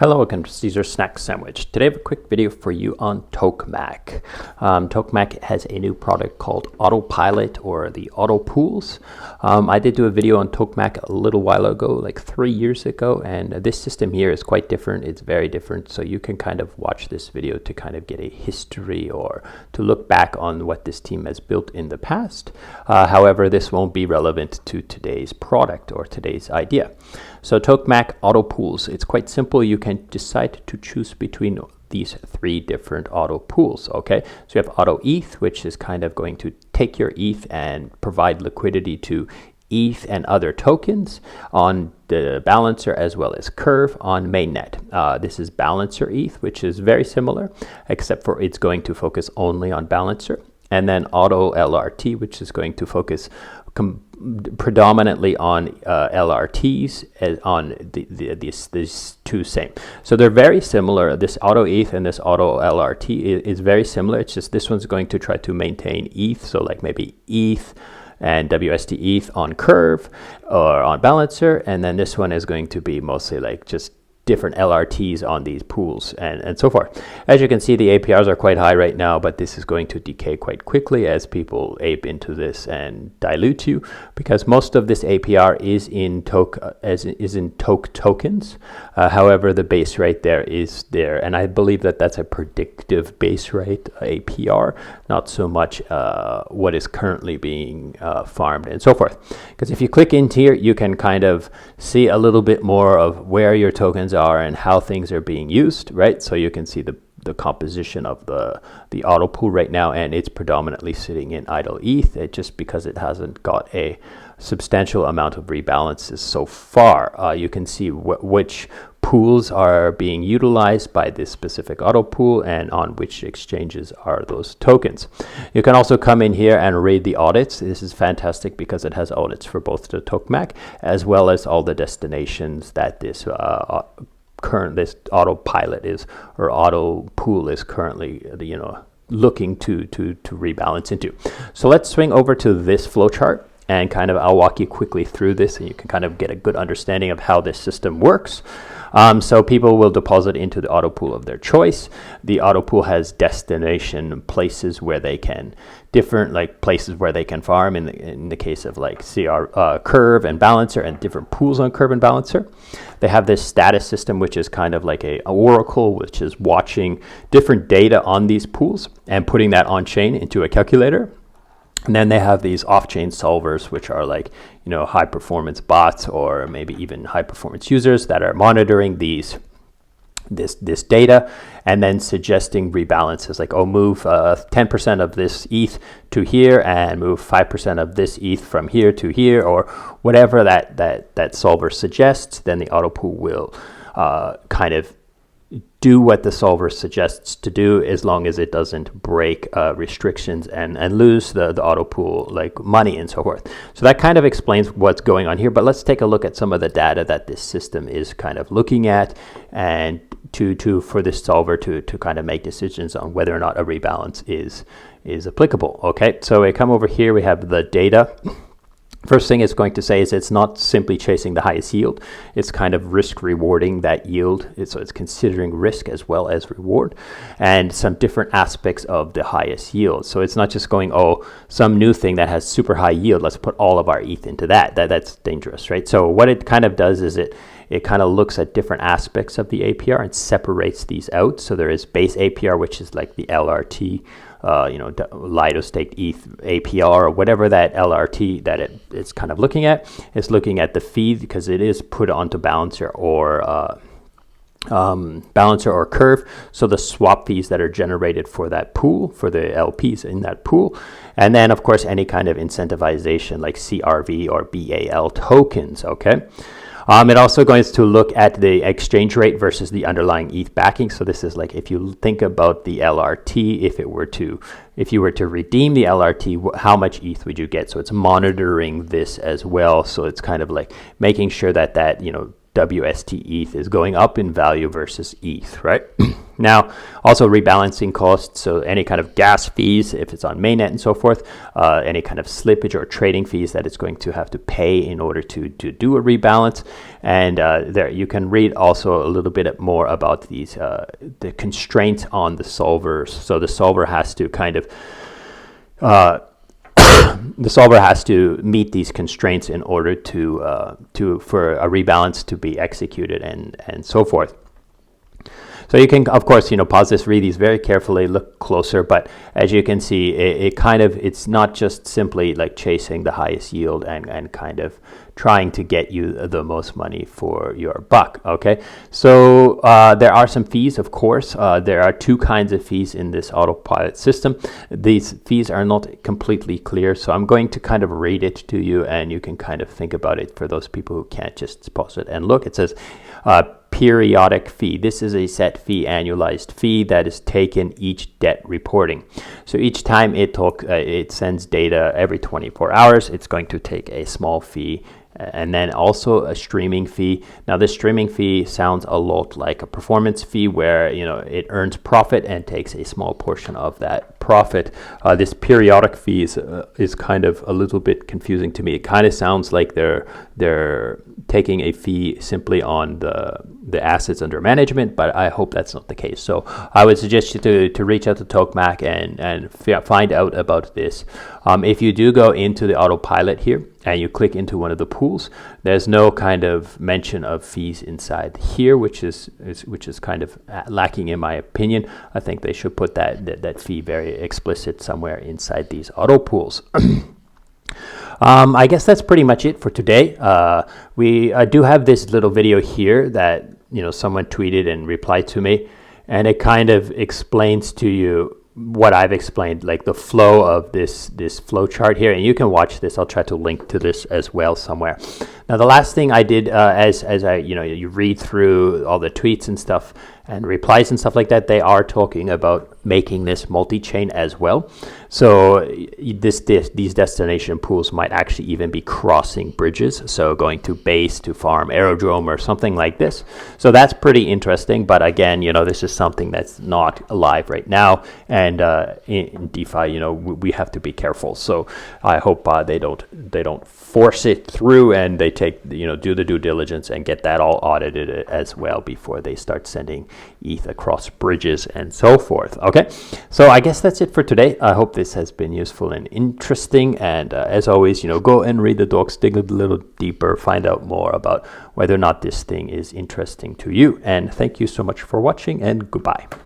Hello, welcome to Caesar Snack Sandwich. Today I have a quick video for you on Tokenmak. Tokenmak has a new product called Autopilot or the Autopools. I did do a video on Tokenmak a little while ago, like 3 years ago, and this system here is quite different. It's very different, so you can kind of watch this video to kind of get a history or to look back on what this team has built in the past. However, this won't be relevant to today's product or today's idea. So Tokenmak Autopools, it's quite simple. You can decide to choose between these three different auto pools. Okay, so you have auto ETH, which is kind of going to take your ETH and provide liquidity to ETH and other tokens on the Balancer as well as Curve on mainnet. This is Balancer ETH, which is very similar, except for it's going to focus only on Balancer. And then auto LRT, which is going to focus predominantly on LRTs as on these two same. So they're very similar. This auto ETH and this auto LRT is very similar. It's just this one's going to try to maintain ETH. So like maybe ETH and WST ETH on Curve or on Balancer. And then this one is going to be mostly like just different LRTs on these pools and so forth. As you can see, the APRs are quite high right now, but this is going to decay quite quickly as people ape into this and dilute you, because most of this APR is in tokens. However, the base rate there is there, and I believe that that's a predictive base rate APR, not so much what is currently being farmed and so forth. Because if you click into here, you can kind of see a little bit more of where your tokens are and how things are being used, right? So you can see the composition of the auto pool right now, and it's predominantly sitting in idle ETH, just because it hasn't got a substantial amount of rebalances so far. You can see which pools are being utilized by this specific auto pool and on which exchanges are those tokens. You can also come in here and read the audits. This is fantastic because it has audits for both the Tokenmak as well as all the destinations that this this autopilot is, or auto pool is currently looking to rebalance into. So let's swing over to this flowchart and kind of I'll walk you quickly through this, and you can kind of get a good understanding of how this system works. So people will deposit into the auto pool of their choice. The auto pool has destination places where they can, different like places where they can farm in the case of like Curve and Balancer, and different pools on Curve and Balancer. They have this status system, which is kind of like a oracle, which is watching different data on these pools and putting that on chain into a calculator. And then they have these off-chain solvers, which are like, high-performance bots or maybe even high-performance users that are monitoring this data and then suggesting rebalances, like, oh, move 10% of this ETH to here and move 5% of this ETH from here to here, or whatever that solver suggests. Then the auto pool will kind of do what the solver suggests to do, as long as it doesn't break restrictions and lose the auto pool like money and so forth. So that kind of explains what's going on here, but let's take a look at some of the data that this system is kind of looking at, and for this solver to kind of make decisions on whether or not a rebalance is applicable. Okay, so we come over here, we have the data. First thing it's going to say is it's not simply chasing the highest yield. It's kind of risk rewarding that yield. So it's considering risk as well as reward and some different aspects of the highest yield. So it's not just going, oh, some new thing that has super high yield, let's put all of our ETH into that. That's dangerous, right? So what it kind of does is it kind of looks at different aspects of the APR and separates these out. So there is base APR, which is like the LRT, Lido staked ETH APR, or whatever that LRT that it's kind of looking at. It's looking at the fee because it is put onto Balancer or Curve. So the swap fees that are generated for that pool, for the LPs in that pool, and then of course any kind of incentivization like CRV or BAL tokens. Okay. It also goes to look at the exchange rate versus the underlying ETH backing. So this is like, if you think about the LRT, if you were to redeem the LRT, how much ETH would you get? So it's monitoring this as well. So it's kind of like making sure that WST ETH is going up in value versus ETH, right? Now, also rebalancing costs, so any kind of gas fees, if it's on mainnet and so forth, any kind of slippage or trading fees that it's going to have to pay in order to do a rebalance. And there you can read also a little bit more about these the constraints on the solvers. So the solver has to kind of the solver has to meet these constraints in order for a rebalance to be executed and so forth. So you can, of course, pause this, read these very carefully, look closer. But as you can see, it's not just simply like chasing the highest yield and kind of trying to get you the most money for your buck. Okay, so there are some fees, of course. There are two kinds of fees in this autopilot system. These fees are not completely clear, so I'm going to kind of read it to you, and you can kind of think about it for those people who can't just pause it and look. It says periodic fee. This is a set fee, annualized fee that is taken each debt reporting. So each time it sends data every 24 hours, it's going to take a small fee, and then also a streaming fee. Now this streaming fee sounds a lot like a performance fee where it earns profit and takes a small portion of that profit. This periodic fee is kind of a little bit confusing to me. It kind of sounds like they're taking a fee simply on the assets under management, but I hope that's not the case. So I would suggest you to reach out to Tokenmak and find out about this. If you do go into the autopilot here and you click into one of the pools, there's no kind of mention of fees inside here, which is kind of lacking in my opinion. I think they should put that fee very explicit somewhere inside these auto pools. I guess that's pretty much it for today. We do have this little video here that someone tweeted and replied to me, and it kind of explains to you what I've explained, like the flow of this flow chart here, and you can watch this. I'll try to link to this as well somewhere. Now, the last thing I did, as I you read through all the tweets and stuff and replies and stuff like that, they are talking about making this multi-chain as well. So these destination pools might actually even be crossing bridges, so going to base to farm aerodrome or something like this. So that's pretty interesting, but again, this is something that's not live right now, and in DeFi, we have to be careful. So I hope they don't force it through, and they do the due diligence and get that all audited as well before they start sending ETH across bridges and so forth. Okay, so I guess that's it for today. I hope this has been useful and interesting, and as always, go and read the docs, dig a little deeper, find out more about whether or not this thing is interesting to you. And thank you so much for watching, and goodbye.